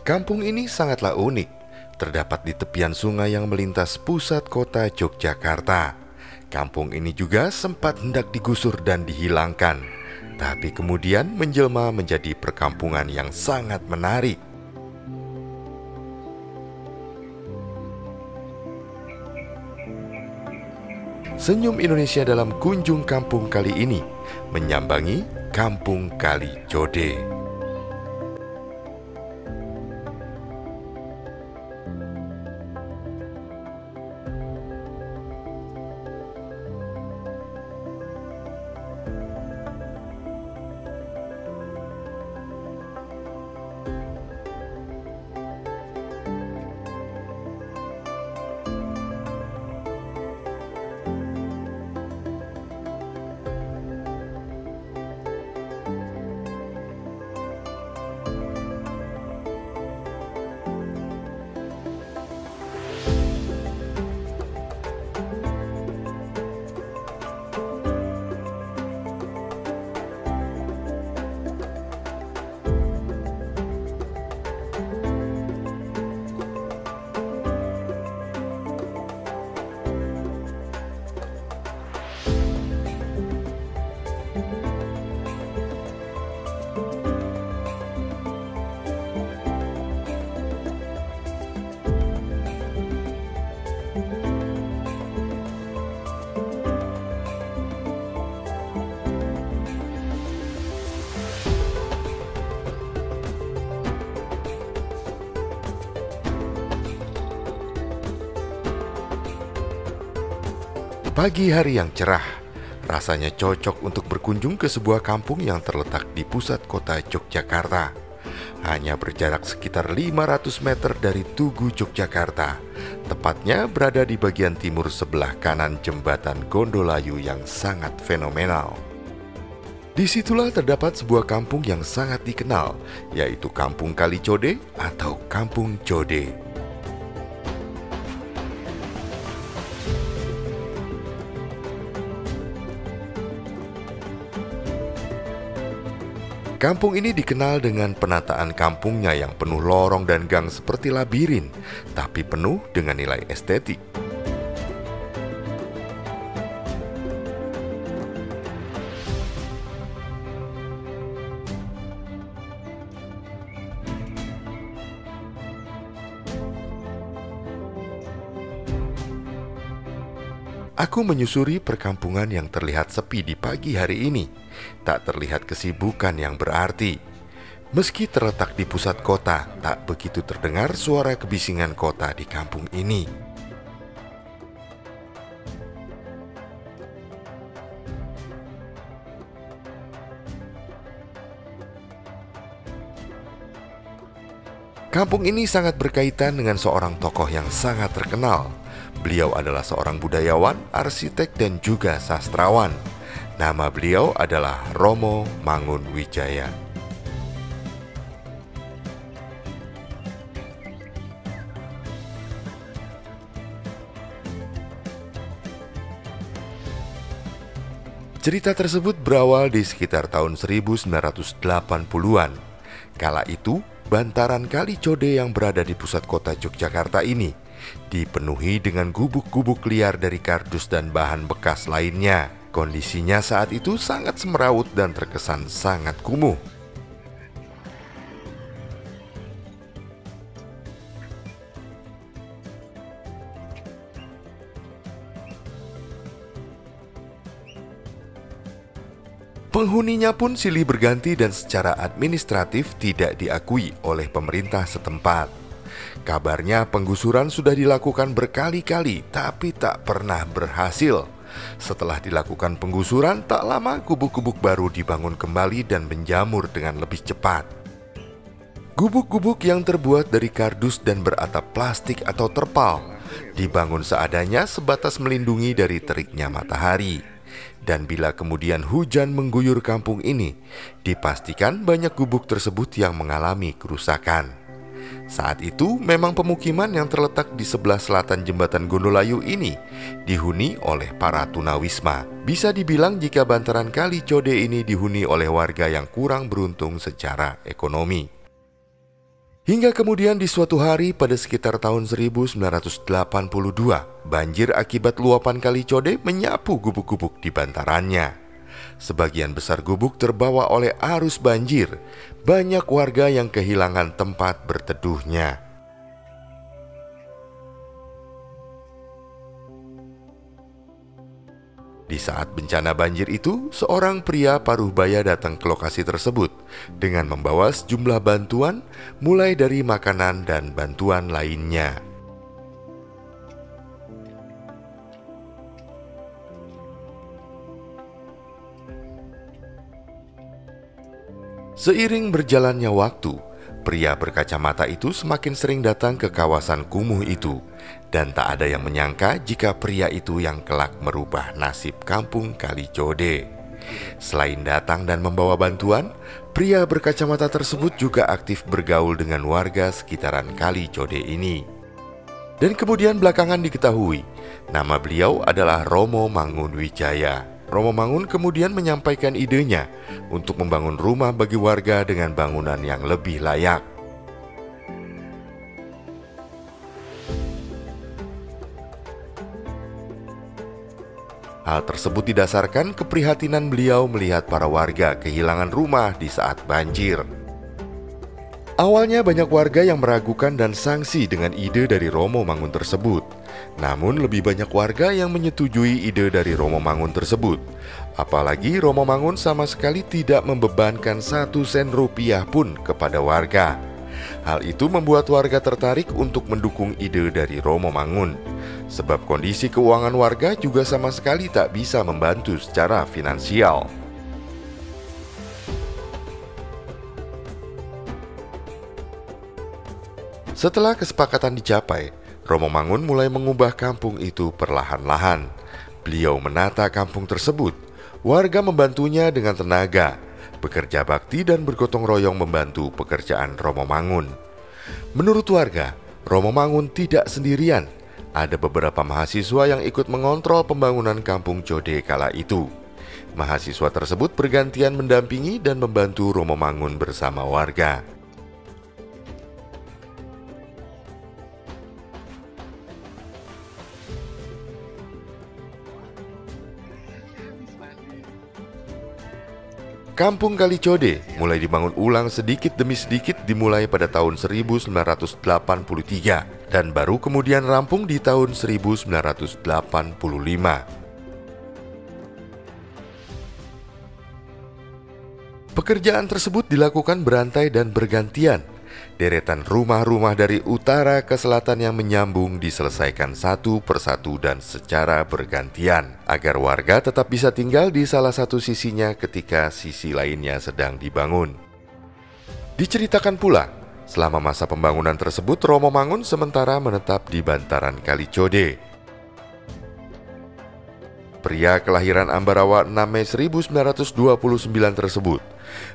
Kampung ini sangatlah unik, terdapat di tepian sungai yang melintas pusat kota Yogyakarta. Kampung ini juga sempat hendak digusur dan dihilangkan, tapi kemudian menjelma menjadi perkampungan yang sangat menarik. Senyum Indonesia dalam kunjung kampung kali ini menyambangi Kampung Kali Code. Pagi hari yang cerah, rasanya cocok untuk berkunjung ke sebuah kampung yang terletak di pusat kota Yogyakarta. Hanya berjarak sekitar 500 meter dari Tugu Yogyakarta, tepatnya berada di bagian timur sebelah kanan jembatan Gondolayu yang sangat fenomenal. Disitulah terdapat sebuah kampung yang sangat dikenal, yaitu Kampung Kali Code atau Kampung Code. Kampung ini dikenal dengan penataan kampungnya yang penuh lorong dan gang seperti labirin, tapi penuh dengan nilai estetik. Aku menyusuri perkampungan yang terlihat sepi di pagi hari ini. Tak terlihat kesibukan yang berarti. Meski terletak di pusat kota, tak begitu terdengar suara kebisingan kota di kampung ini. Kampung ini sangat berkaitan dengan seorang tokoh yang sangat terkenal. Beliau adalah seorang budayawan, arsitek, dan juga sastrawan. Nama beliau adalah Romo Mangunwijaya. Cerita tersebut berawal di sekitar tahun 1980-an. Kala itu, bantaran Kali Code yang berada di pusat kota Yogyakarta ini dipenuhi dengan gubuk-gubuk liar dari kardus dan bahan bekas lainnya. Kondisinya saat itu sangat semrawut dan terkesan sangat kumuh. Penghuninya pun silih berganti dan secara administratif tidak diakui oleh pemerintah setempat. Kabarnya penggusuran sudah dilakukan berkali-kali tapi tak pernah berhasil. Setelah dilakukan penggusuran, tak lama gubuk-gubuk baru dibangun kembali dan menjamur dengan lebih cepat. Gubuk-gubuk yang terbuat dari kardus dan beratap plastik atau terpal dibangun seadanya sebatas melindungi dari teriknya matahari. Dan bila kemudian hujan mengguyur kampung ini, dipastikan banyak gubuk tersebut yang mengalami kerusakan. Saat itu memang pemukiman yang terletak di sebelah selatan jembatan Gondolayu ini dihuni oleh para tunawisma. Bisa dibilang jika bantaran Kali Code ini dihuni oleh warga yang kurang beruntung secara ekonomi. Hingga kemudian di suatu hari pada sekitar tahun 1982, banjir akibat luapan Kali Code menyapu gubuk-gubuk di bantarannya. Sebagian besar gubuk terbawa oleh arus banjir. Banyak warga yang kehilangan tempat berteduhnya. Di saat bencana banjir itu, seorang pria paruh baya datang ke lokasi tersebut dengan membawa sejumlah bantuan, mulai dari makanan dan bantuan lainnya. Seiring berjalannya waktu, pria berkacamata itu semakin sering datang ke kawasan kumuh itu, dan tak ada yang menyangka jika pria itu yang kelak merubah nasib kampung Kali Code. Selain datang dan membawa bantuan, pria berkacamata tersebut juga aktif bergaul dengan warga sekitaran Kali Code ini. Dan kemudian belakangan diketahui, nama beliau adalah Romo Mangunwijaya. Romo Mangun kemudian menyampaikan idenya untuk membangun rumah bagi warga dengan bangunan yang lebih layak. Hal tersebut didasarkan keprihatinan beliau melihat para warga kehilangan rumah di saat banjir. Awalnya banyak warga yang meragukan dan sangsi dengan ide dari Romo Mangun tersebut. Namun lebih banyak warga yang menyetujui ide dari Romo Mangun tersebut. Apalagi Romo Mangun sama sekali tidak membebankan 1 sen rupiah pun kepada warga. Hal itu membuat warga tertarik untuk mendukung ide dari Romo Mangun. Sebab kondisi keuangan warga juga sama sekali tak bisa membantu secara finansial. Setelah kesepakatan dicapai, Romo Mangun mulai mengubah kampung itu perlahan-lahan. Beliau menata kampung tersebut. Warga membantunya dengan tenaga, bekerja bakti dan bergotong royong membantu pekerjaan Romo Mangun. Menurut warga, Romo Mangun tidak sendirian. Ada beberapa mahasiswa yang ikut mengontrol pembangunan kampung Code kala itu. Mahasiswa tersebut bergantian mendampingi dan membantu Romo Mangun bersama warga. Kampung Kali Code mulai dibangun ulang sedikit demi sedikit dimulai pada tahun 1983 dan baru kemudian rampung di tahun 1985. Pekerjaan tersebut dilakukan berantai dan bergantian. Deretan rumah-rumah dari utara ke selatan yang menyambung diselesaikan satu persatu dan secara bergantian agar warga tetap bisa tinggal di salah satu sisinya ketika sisi lainnya sedang dibangun. Diceritakan pula, selama masa pembangunan tersebut Romo Mangun sementara menetap di bantaran Kali Code. Pria kelahiran Ambarawa 6 Mei 1929 tersebut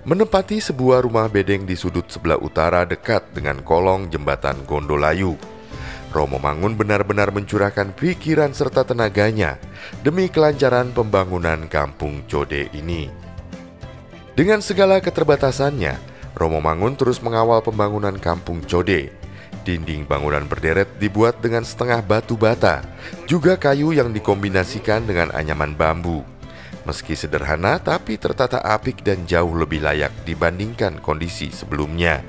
menempati sebuah rumah bedeng di sudut sebelah utara dekat dengan kolong jembatan Gondolayu. Romo Mangun benar-benar mencurahkan pikiran serta tenaganya demi kelancaran pembangunan kampung Code ini. Dengan segala keterbatasannya, Romo Mangun terus mengawal pembangunan kampung Code. Dinding bangunan berderet dibuat dengan setengah batu bata, juga kayu yang dikombinasikan dengan anyaman bambu. Meski sederhana tapi tertata apik dan jauh lebih layak dibandingkan kondisi sebelumnya.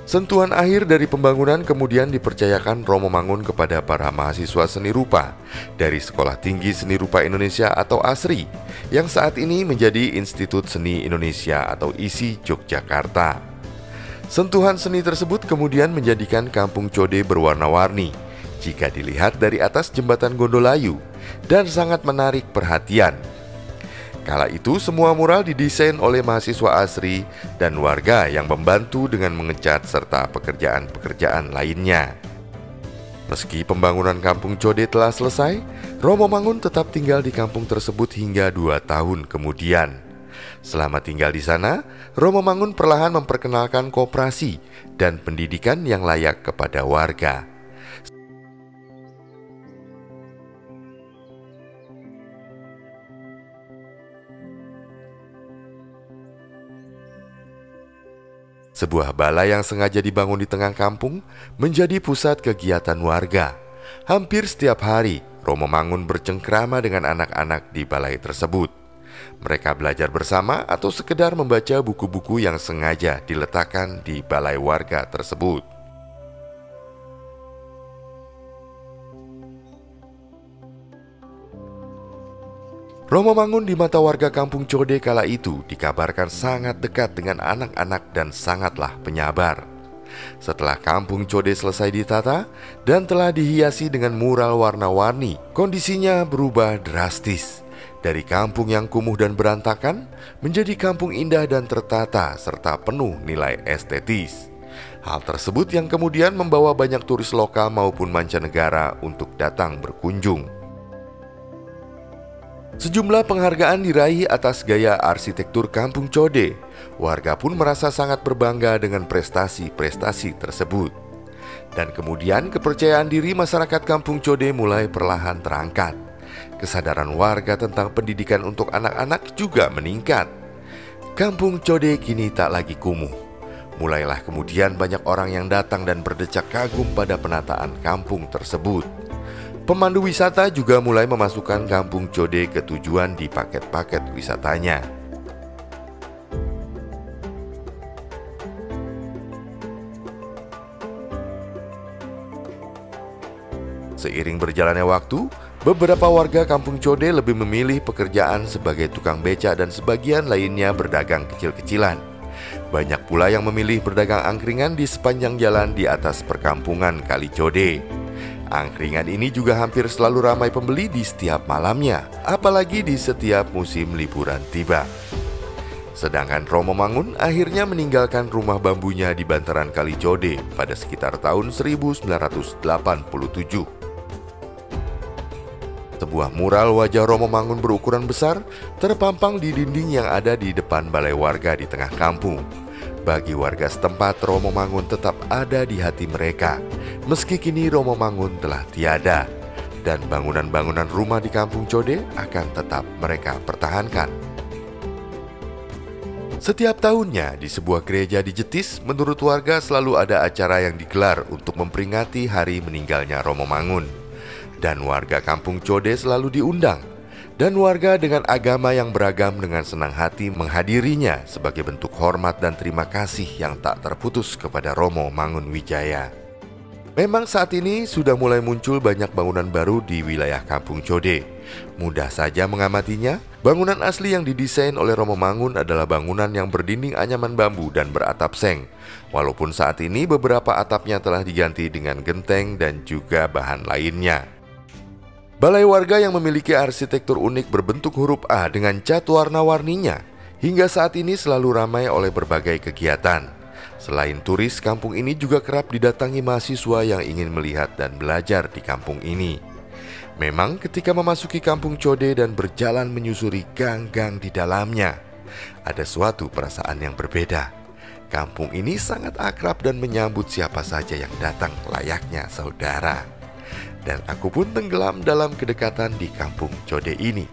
Sentuhan akhir dari pembangunan kemudian dipercayakan Romo Mangun kepada para mahasiswa seni rupa dari Sekolah Tinggi Seni Rupa Indonesia atau ASRI yang saat ini menjadi Institut Seni Indonesia atau ISI Yogyakarta. Sentuhan seni tersebut kemudian menjadikan kampung Code berwarna-warni jika dilihat dari atas jembatan Gondolayu dan sangat menarik perhatian. Kala itu semua mural didesain oleh mahasiswa ASRI dan warga yang membantu dengan mengecat serta pekerjaan-pekerjaan lainnya. Meski pembangunan kampung Code telah selesai, Romo Mangun tetap tinggal di kampung tersebut hingga 2 tahun kemudian. Selama tinggal di sana, Romo Mangun perlahan memperkenalkan koperasi dan pendidikan yang layak kepada warga. Sebuah balai yang sengaja dibangun di tengah kampung menjadi pusat kegiatan warga. Hampir setiap hari, Romo Mangun bercengkrama dengan anak-anak di balai tersebut. Mereka belajar bersama atau sekedar membaca buku-buku yang sengaja diletakkan di balai warga tersebut. Romo Mangun di mata warga kampung Code kala itu dikabarkan sangat dekat dengan anak-anak dan sangatlah penyabar. Setelah kampung Code selesai ditata dan telah dihiasi dengan mural warna-warni, kondisinya berubah drastis. Dari kampung yang kumuh dan berantakan menjadi kampung indah dan tertata serta penuh nilai estetis. Hal tersebut yang kemudian membawa banyak turis lokal maupun mancanegara untuk datang berkunjung. Sejumlah penghargaan diraih atas gaya arsitektur kampung Code. Warga pun merasa sangat berbangga dengan prestasi-prestasi tersebut. Dan kemudian kepercayaan diri masyarakat kampung Code mulai perlahan terangkat. Kesadaran warga tentang pendidikan untuk anak-anak juga meningkat. Kampung Code kini tak lagi kumuh. Mulailah kemudian banyak orang yang datang dan berdecak kagum pada penataan kampung tersebut. Pemandu wisata juga mulai memasukkan kampung Code ke tujuan di paket-paket wisatanya. Seiring berjalannya waktu, beberapa warga kampung Code lebih memilih pekerjaan sebagai tukang beca dan sebagian lainnya berdagang kecil-kecilan. Banyak pula yang memilih berdagang angkringan di sepanjang jalan di atas perkampungan Kali Code. Angkringan ini juga hampir selalu ramai pembeli di setiap malamnya, apalagi di setiap musim liburan tiba. Sedangkan Romo Mangun akhirnya meninggalkan rumah bambunya di bantaran Kali Code pada sekitar tahun 1987. Sebuah mural wajah Romo Mangun berukuran besar terpampang di dinding yang ada di depan balai warga di tengah kampung. Bagi warga setempat, Romo Mangun tetap ada di hati mereka. Meski kini Romo Mangun telah tiada, dan bangunan-bangunan rumah di kampung Code akan tetap mereka pertahankan. Setiap tahunnya di sebuah gereja di Jetis, menurut warga selalu ada acara yang digelar untuk memperingati hari meninggalnya Romo Mangun. Dan warga kampung Code selalu diundang. Dan warga dengan agama yang beragam dengan senang hati menghadirinya sebagai bentuk hormat dan terima kasih yang tak terputus kepada Romo Mangun Wijaya. Memang saat ini sudah mulai muncul banyak bangunan baru di wilayah kampung Code. Mudah saja mengamatinya. Bangunan asli yang didesain oleh Romo Mangun adalah bangunan yang berdinding anyaman bambu dan beratap seng. Walaupun saat ini beberapa atapnya telah diganti dengan genteng dan juga bahan lainnya. Balai warga yang memiliki arsitektur unik berbentuk huruf A dengan cat warna-warninya hingga saat ini selalu ramai oleh berbagai kegiatan. Selain turis, kampung ini juga kerap didatangi mahasiswa yang ingin melihat dan belajar di kampung ini. Memang ketika memasuki kampung Code dan berjalan menyusuri gang-gang di dalamnya, ada suatu perasaan yang berbeda. Kampung ini sangat akrab dan menyambut siapa saja yang datang layaknya saudara. Dan aku pun tenggelam dalam kedekatan di kampung Code ini,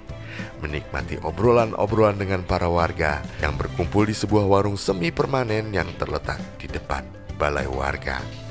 menikmati obrolan-obrolan dengan para warga yang berkumpul di sebuah warung semi permanen yang terletak di depan balai warga.